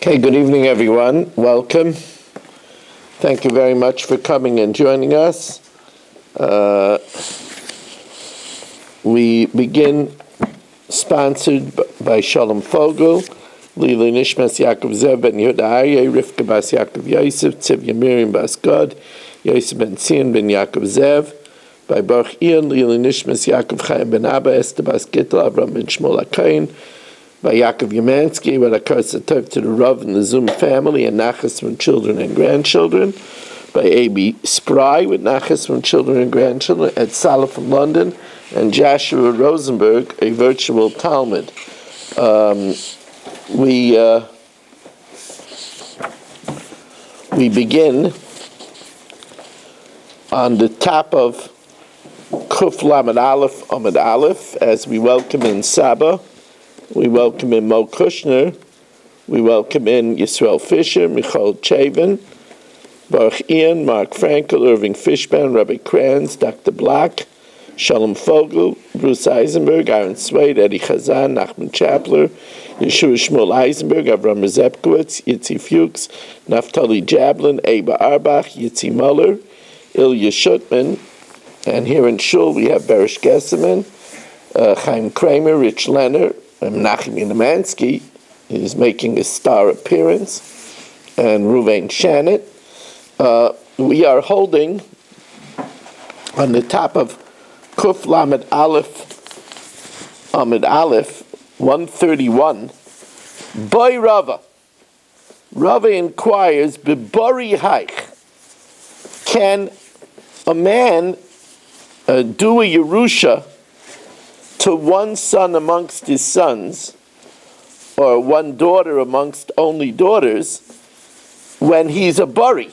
Okay, good evening, everyone. Welcome. Thank you very much for coming and joining us. We begin sponsored by Shalom Fogel, Lila Nishmas Yaakov Zev ben Yehuda Aryeh, Rivka Bas Yaakov Yosef, Tzivya Miriam Bas God, Yosef ben Tzion ben Yaakov Zev, by Baruch Ian, Lila Nishmas Yaakov Chaim ben Abba, Esther Bas Gittel, Avram ben Shmuel HaKain, by Yaakov Yamansky, with a curse of Tov to the Rav and the Zoom family, and Nachas from children and grandchildren, by A.B. Spry with Nachas from children and grandchildren, Ed Salah from London, and Joshua Rosenberg, a virtual Talmud. We begin on the top of Kuf Lamed Aleph Amud Aleph as we welcome in Saba. We welcome in Mo Kushner. We welcome in Yisrael Fisher, Michal Chavin, Baruch Ian, Mark Frankel, Irving Fishban, Rabbi Kranz, Dr. Black, Shalom Fogel, Bruce Eisenberg, Aaron Swade, Eddie Chazan, Nachman Chapler, Yeshua Shmuel Eisenberg, Avram Rezepkowitz, Yitzi Fuchs, Naftali Jablin, Eba Arbach, Yitzi Muller, Ilya Shutman, and here in Shul we have Berish Gesseman, Chaim Kramer, Rich Leonard, Menachem Yemansky is making a star appearance, and Ruvain Shannon. We are holding on the top of Kuf Lamed Aleph Amud Aleph 131. Boy Rava. Rava inquires, Bibori Haich, can a man do a Yerusha to one son amongst his sons, or one daughter amongst only daughters, when he's a bari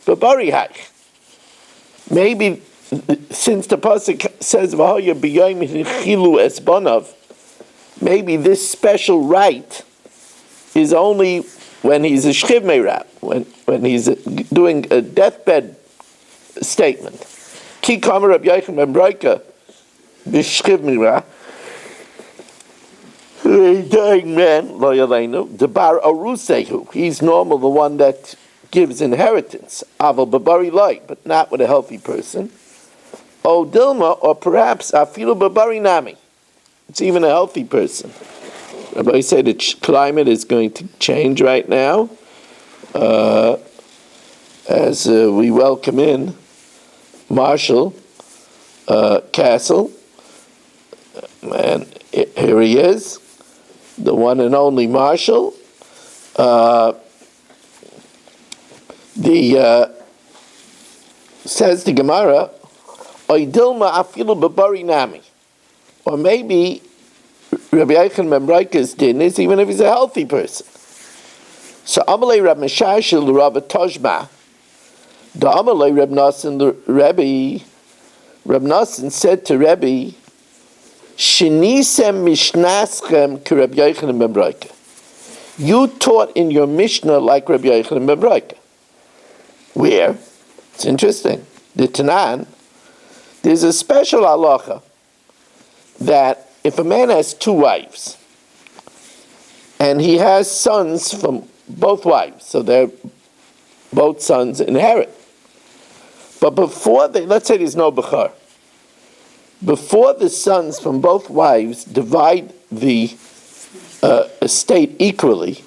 haich? Maybe since the pasuk says v'hoya b'yom chilu es banav, maybe this special right is only when he's a shchiv meirab, when he's doing a deathbed statement. Ki kamer Rabbi Yochanan ben Broika b'shchiv meirab. A dying man, lo yaleinu, debar arusehu. He's normal, the one that gives inheritance. Aval babari loy, but not with a healthy person. O dilma, or perhaps afilu babari nami. It's even a healthy person. Rabbi said the climate is going to change right now. As we welcome in Marshall Castle, and here he is. The one and only Marshall. Says the Gemara, Oidilma afilu babari nami. Or maybe Rabbi Yochanan ben Broika's din is even if he's a healthy person. So Amalei Rab Meshashel Rav Tojma, the Amalei Rab Nassan Rebbe, Rab Nassan said to Rebbe, Shinisem Mishnaschem ki Rabbi Yochanan ben Broika. You taught in your Mishnah like Rabbi Yochanan ben Broika. Where? It's interesting. The Tanan, there's a special halacha that if a man has two wives and he has sons from both wives, so they're both sons inherit. But before let's say there's no bechar. Before the sons from both wives divide the estate equally,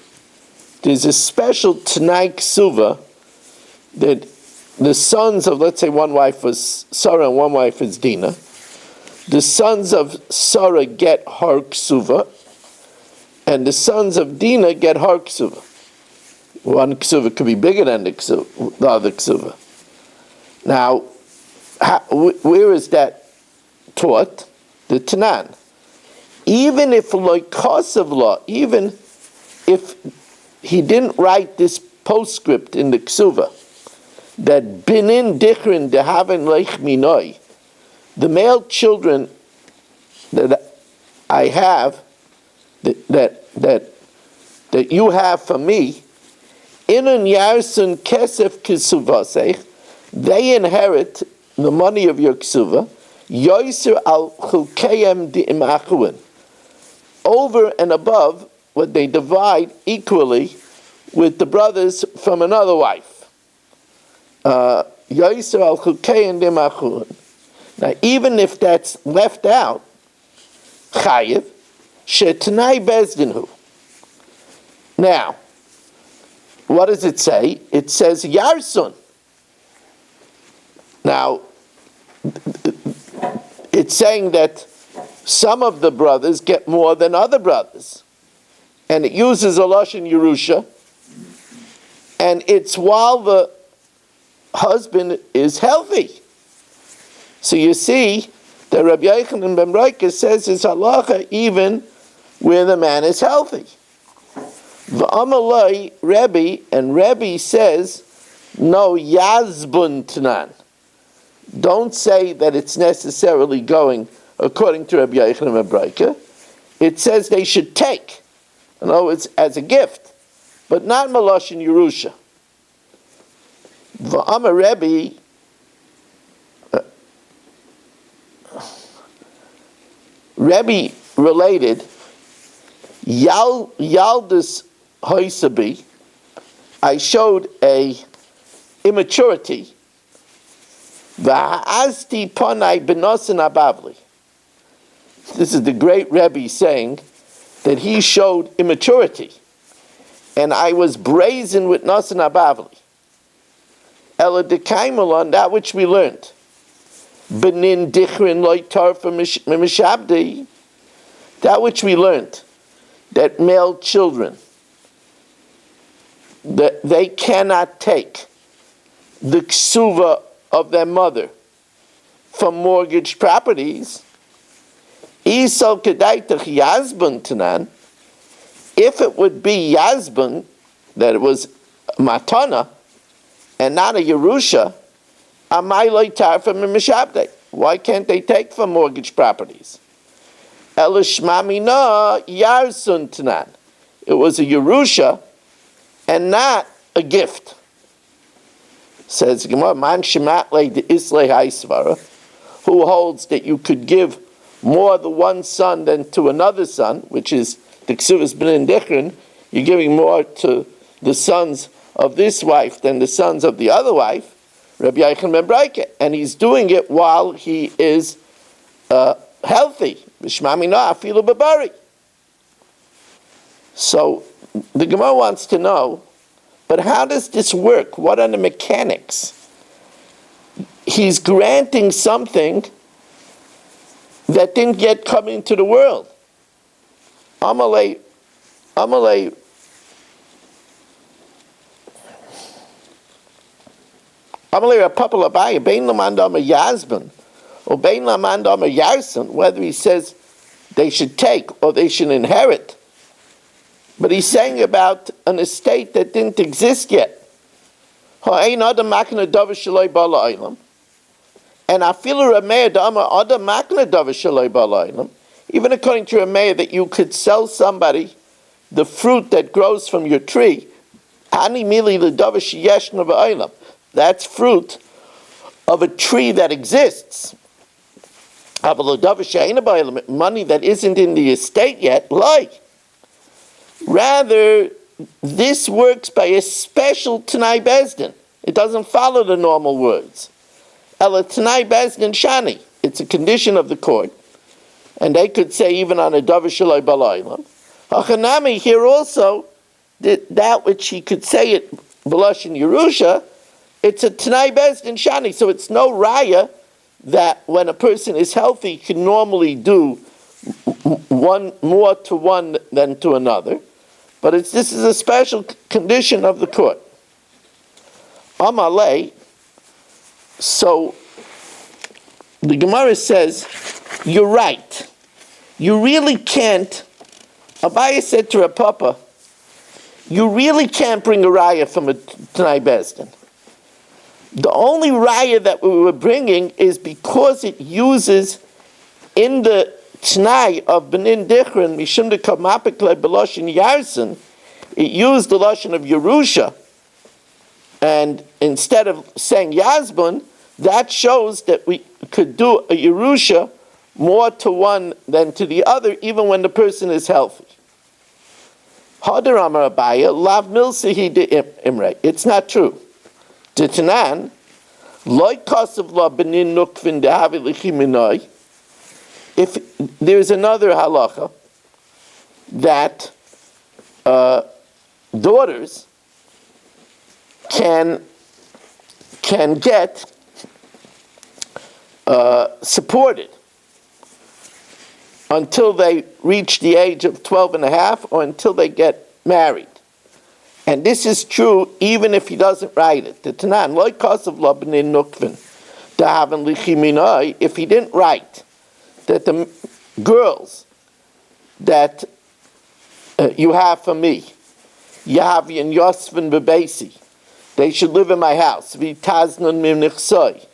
there's a special Tanai Ksuva that the sons of, let's say one wife was Sarah and one wife is Dinah, the sons of Sarah get her Ksuva, and the sons of Dinah get her Ksuva. One Ksuva could be bigger than the other Ksuva. Now, where is that taught? The Tanan. Even if loikasav law, even if he didn't write this postscript in the Ksuva, that binin dichrin dehaven leich minoi, the male children that I have, that you have for me, inun yarsun kesef kisuvasech, they inherit the money of your ksuva, yoiser al chulkeim di'imachuin, over and above what they divide equally with the brothers from another wife. Now, even if that's left out, chayiv shetanai bezdinhu. Now, what does it say? It says yarsun. Now, it's saying that some of the brothers get more than other brothers. And it uses a lashon Yerusha. And it's while the husband is healthy. So you see, the Rabbi Yochanan ben Broika says it's halacha even where the man is healthy. V'amalai Rebbe, and Rebbe says, no yazbun tanan. Don't say that it's necessarily going according to Rabbi Yochanan ben Broika. It says they should take. In other words, as a gift, but not Malosh in Yerusha. V'amar Rebbe, Rebbe related, Yaldus Hoisabi, I showed a immaturity. V'ha'azti ponai benosin abavli. This is the great Rebbe saying that he showed immaturity, and I was brazen with nosin abavli. Ela dekaimelon, that which we learned. Benin dichrin loitar for mishabdi, that which we learned, that male children, that they cannot take the ksuva of their mother from mortgaged properties. Isal kedaitach yazbun tanan, if it would be yazbun, that it was matana and not a Yerusha, amay loitar from mishabdi. Why can't they take from mortgaged properties? Elishmamina yarsun tanan. It was a Yerusha and not a gift. Says Gemara, man shematle de islay haisvara, who holds that you could give more to one son than to another son, which is the ksuvas b'nin dichrin. You're giving more to the sons of this wife than the sons of the other wife. Rabbi Yochanan ben Broika, and he's doing it while he is healthy. So the Gemara wants to know, but how does this work? What are the mechanics? He's granting something that didn't yet come into the world. Amalei, Amalei Rapapal Abaya, Bein Lamandam Yazban, or Bein Lamandam Yarson, whether he says they should take or they should inherit. But he's saying about an estate that didn't exist yet. And afilu Rameya dama adam makna davar shaloi ba'olam. Even according to Rameya, that you could sell somebody the fruit that grows from your tree. Ani mili l'davar sheyeshna ba'olam. That's fruit of a tree that exists. Money that isn't in the estate yet, like. Rather, this works by a special Tanai Bezdin. It doesn't follow the normal words. Ela Tanai Bezdin Shani. It's a condition of the court. And they could say even on a Davar Shaloi B'Olam. Hachanami here also, that which he could say it B'Lash in Yerusha, it's a Tanai Bezdin Shani. So it's no raya that when a person is healthy, he can normally do one more to one than to another. But this is a special condition of the court. Amalei, so the Gemara says, you're right. You really can't, Abaye said to Rav Papa, you really can't bring a raya from a Tanai Bezdin. The only raya that we were bringing is because it uses in the T'nai of Benin Dichrin, Mishum de Kamapikle Beloshin Yarson, it used the Lashon of Yerusha, and instead of saying Yazbun, that shows that we could do a Yerusha more to one than to the other, even when the person is healthy. Hadar Amar Abaya, Lav Milsahi de Imre. It's not true. Titanan, Loi Kasav La Benin Nukvin de Havi Lichiminoi. If there's another halacha that daughters can get supported until they reach the age of 12 and a half or until they get married. And this is true even if he doesn't write it. The Tanan, Loi Kasav La Benin Nukvin de Havi Lichiminoi, if he didn't write that the girls that you have for me, Yahavi and Yosvin Bebesi, they should live in my house, Vitaznan Mimnichsoi,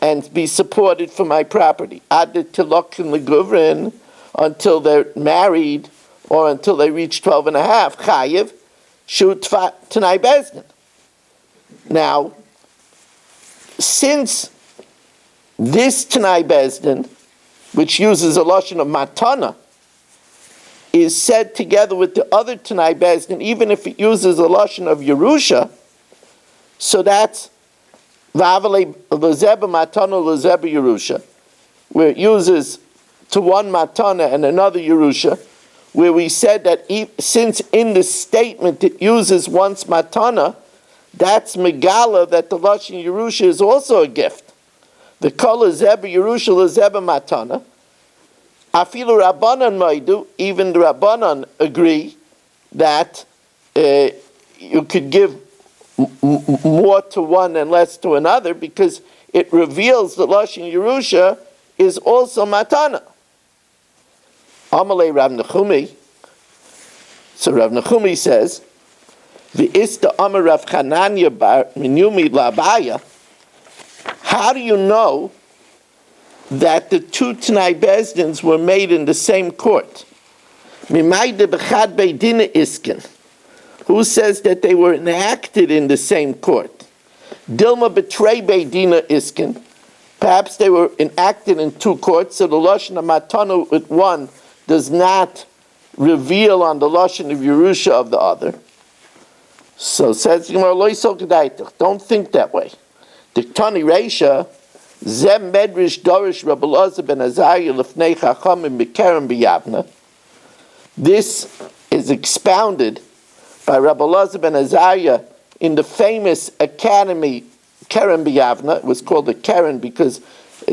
and be supported for my property. Adit Tilokin Leguvrin, until they're married or until they reach 12 and a half. Chayiv, Shut Tanai Bezdin. Now, since this Tanai Bezdin, which uses a lashon of matana, is said together with the other Tanai Bezdin, even if it uses a lashon of Yerusha, so that's Vavale Lezeba Matana Lezeba Yerusha, where it uses to one Matana and another Yerusha, where we said that since in the statement it uses once Matana, that's Megala, that the lashon Yerusha is also a gift. The Kol Lezeba Yerusha Lezeba Matana. Afilu Rabbanan Maidu, even the Rabbanan agree that you could give more to one and less to another because it reveals that lashon Yerusha is also matana. Amalei Rav Nechumi. So Rav Nechumi says, "V'ista Amar Rav Chananya bar Minyumi Labaya." How do you know that the two Tanai Bezdins were made in the same court? Mimayde b'chad beidina iskin. Who says that they were enacted in the same court? Dilma betray beidina iskin. Perhaps they were enacted in two courts, so the lashon of matana with one does not reveal on the lashon of Yerusha of the other. So says don't think that way. Diktani Reisha, Zem Medrish Dorish Rabbi Elazar ben Azariah Lefnei Chachamim B'Kerem B'Yavna. This is expounded by Rabbi Elazar ben Azariah in the famous academy Kerem B'Yavna. It was called the Kerem because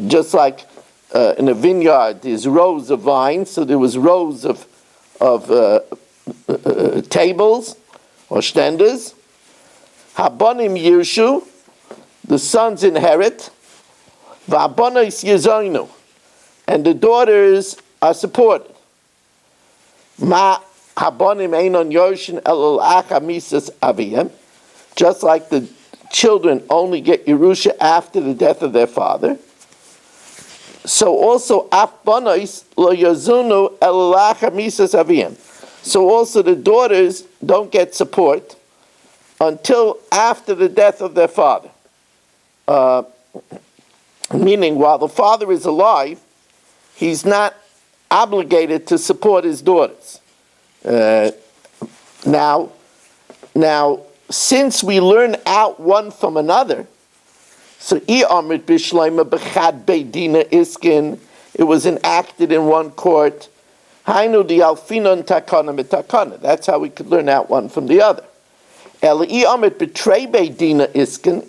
just like in a vineyard there's rows of vines, so there was rows of tables or stenders. Habonim Yirshu, the sons inherit, V'abonos Yezoinu, and the daughters are supported. Ma habonim einon yoshin elul acha misas aviyem, just like the children only get Yerusha after the death of their father. So also af bonos lo yazunu elul acha misas aviyem. So also the daughters don't get support until after the death of their father. Meaning, while the father is alive, he's not obligated to support his daughters. Now, since we learn out one from another, so it was enacted in one court. That's how we could learn out one from the other. If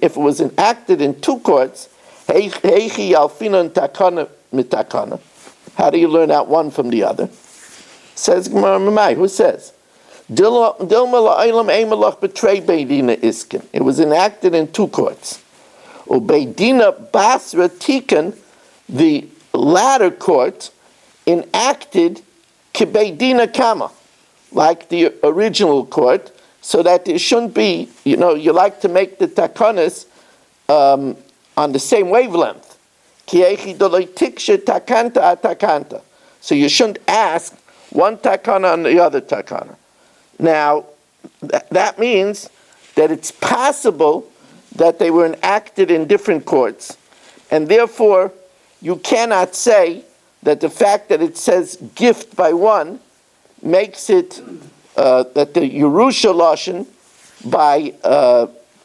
it was enacted in two courts, how do you learn out one from the other? Says Gemara Mamai. Who says? It was enacted in two courts. Beidina Basra Tikan, the latter court, enacted Kibeidina Kama, like the original court, so that there shouldn't be, you like to make the takanas on the same wavelength. So you shouldn't ask one takana on the other takana. Now, that means that it's possible that they were enacted in different courts, and therefore you cannot say that the fact that it says gift by one makes it that the Yerusha Lashon by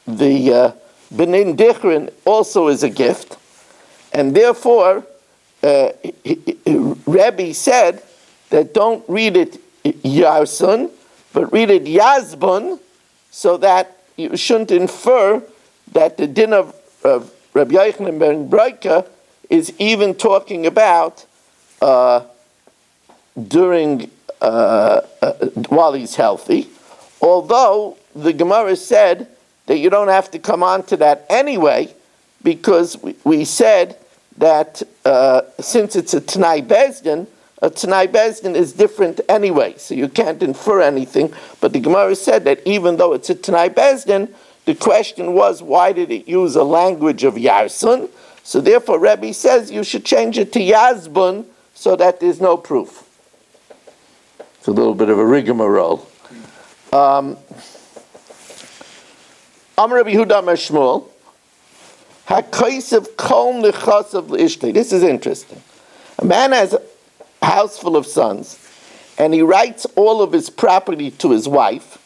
the Benin Dichrin also is a gift, and therefore Rebbe said that don't read it Yarsun, but read it Yazbun, so that you shouldn't infer that the din of Rabbi Yochanan ben Broika is even talking about during while he's healthy, although the Gemara said that you don't have to come on to that anyway, because we said that since it's a Tanai Bezdin is different anyway, so you can't infer anything. But the Gemara said that even though it's a Tanai Bezdin, the question was, why did it use a language of Yarsun? So therefore Rebbe says you should change it to Yazbun so that there's no proof. It's a little bit of a rigmarole. Amar Rabbi Yehuda Amar Shmuel, HaKosev Kol Nechasav L'Ishtei. This is interesting. A man has a house full of sons, and he writes all of his property to his wife.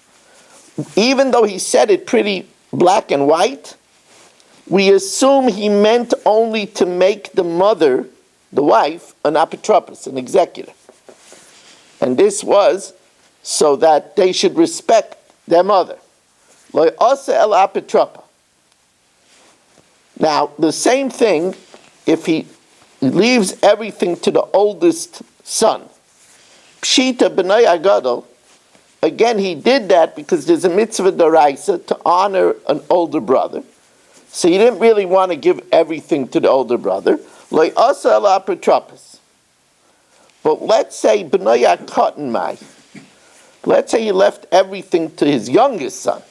Even though he said it pretty black and white, we assume he meant only to make the mother, the wife, an apotropos, an executor. And this was so that they should respect their mother. Lo asa el apotropa. Now, the same thing if he leaves everything to the oldest son. Pshita b'nai agadol. Again, he did that because there's a mitzvah d'oraisa to honor an older brother. So he didn't really want to give everything to the older brother. Lo asa el apotropas. But let's say b'nai akotan mai. Let's say he left everything to his youngest son.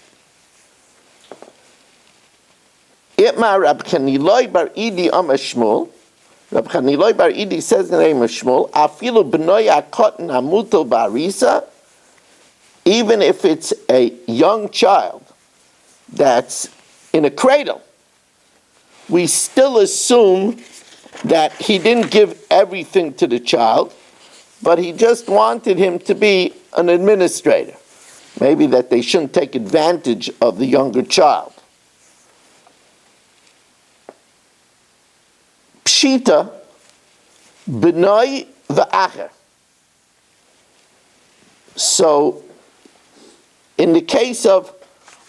Itmar Rab Chaniloi bar Idi Amar Shmuel. Rab Chaniloi bar Idi says in the name of Shmuel, Afilu b'noi hakotan hamutal barisa, even if it's a young child that's in a cradle, we still assume that he didn't give everything to the child, but he just wanted him to be an administrator. Maybe that they shouldn't take advantage of the younger child. Pshita b'noi v'acher. So, in the case of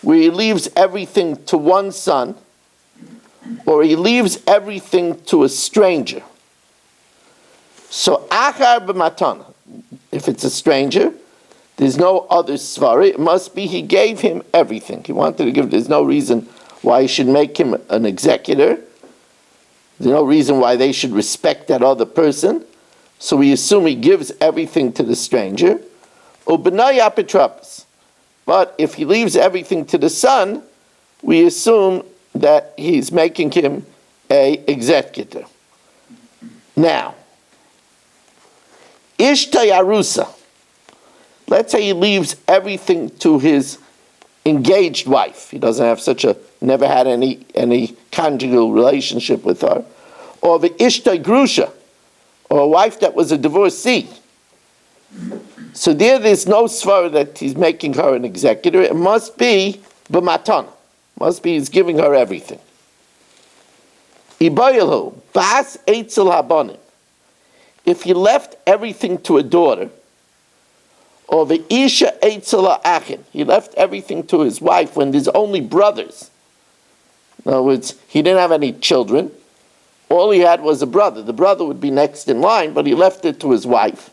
where he leaves everything to one son, or he leaves everything to a stranger. So, achar b'matana. If it's a stranger, there's no other svara. It must be he gave him everything. He wanted to give. There's no reason why he should make him an executor. There's no reason why they should respect that other person. So we assume he gives everything to the stranger. U'b'nai apotropos. But if he leaves everything to the son, we assume that he's making him a executor. Now, Ishta Yarusa. Let's say he leaves everything to his engaged wife. He doesn't have never had any conjugal relationship with her. Or the Ishta Grusha, or a wife that was a divorcee. So there's no svara that he's making her an executor. It must be b'matana. Must be he's giving her everything. Ibayilhu, bas eitzel habanim. If he left everything to a daughter, or the isha eitzel ha'achin, he left everything to his wife when there's only brothers. In other words, he didn't have any children. All he had was a brother. The brother would be next in line, but he left it to his wife.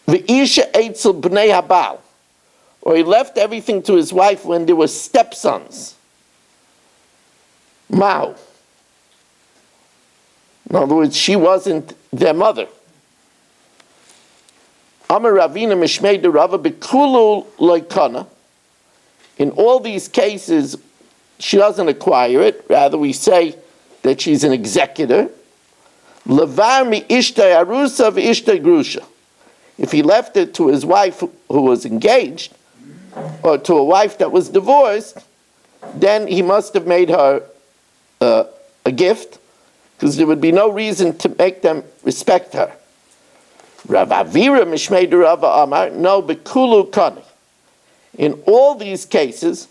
V'isha eitzel b'nei habal, or he left everything to his wife when there were stepsons. Mahu. In other words, she wasn't their mother. Amar Ravina Mishmei de Rava B'kulu loikana. In all these cases, she doesn't acquire it. Rather, we say that she's an executor. Levar mi ishta arusa v'ishta grusha. If he left it to his wife who was engaged, or to a wife that was divorced, then he must have made her a gift, because there would be no reason to make them respect her. Rav Avira Mishmei de Rava Amar, no, Bekulu Kani. In all these cases,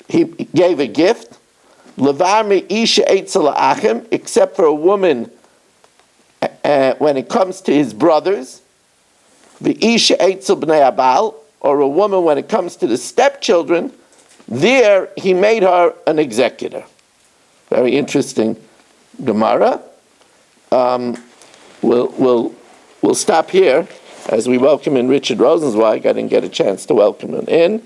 he gave a gift, Levar me Isha Eitzel Achim, except for a woman when it comes to his brothers, the Isha Eitzel Bnei Abal, or a woman when it comes to the stepchildren, there he made her an executor. Very interesting Gemara. We'll stop here as we welcome in Richard Rosenzweig. I didn't get a chance to welcome him in.